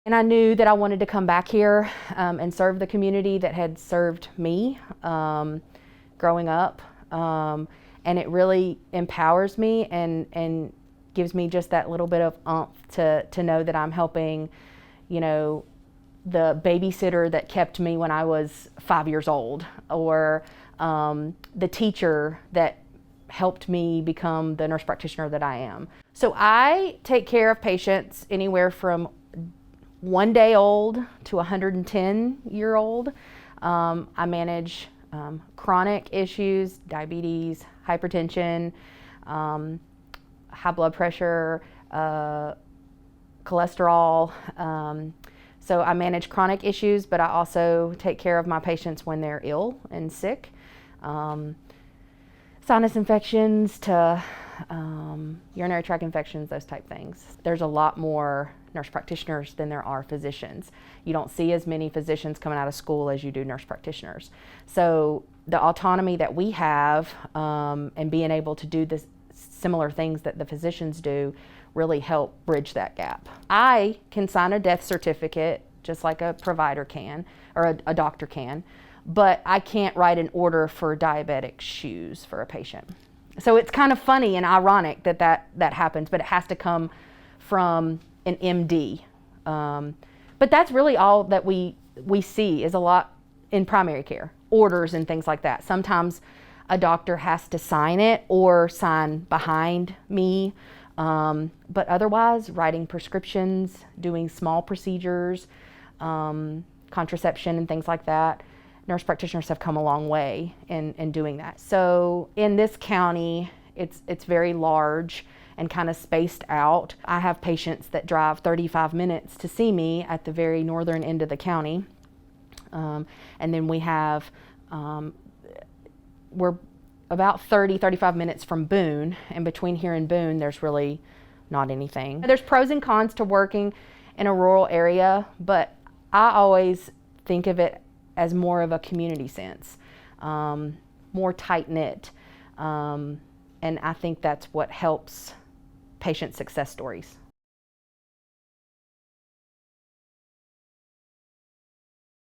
And I knew that I wanted to come back here and serve the community that had served me growing up. And it really empowers me and gives me just that little bit of oomph to know that I'm helping, you know, the babysitter that kept me when I was 5 years old, or the teacher that helped me become the nurse practitioner that I am. So I take care of patients anywhere from 1 day old to 110-year-old. I manage chronic issues, diabetes, hypertension, high blood pressure, cholesterol. So I manage chronic issues, but I also take care of my patients when they're ill and sick. Sinus infections to urinary tract infections, those type things. There's a lot more nurse practitioners than there are physicians. You don't see as many physicians coming out of school as you do nurse practitioners. So the autonomy that we have and being able to do the similar things that the physicians do really help bridge that gap. I can sign a death certificate just like a provider can, or a doctor can, but I can't write an order for diabetic shoes for a patient. So it's kind of funny and ironic that happens, but it has to come from an MD. But that's really all that we see is a lot in primary care, orders and things like that. Sometimes a doctor has to sign it or sign behind me, but otherwise writing prescriptions, doing small procedures, contraception and things like that. Nurse practitioners have come a long way in doing that. So in this county, it's very large and kind of spaced out. I have patients that drive 35 minutes to see me at the very northern end of the county. And then we have, we're about 35 minutes from Boone, and between here and Boone, there's really not anything. There's pros and cons to working in a rural area, but I always think of it as more of a community sense, more tight-knit. And I think that's what helps patient success stories.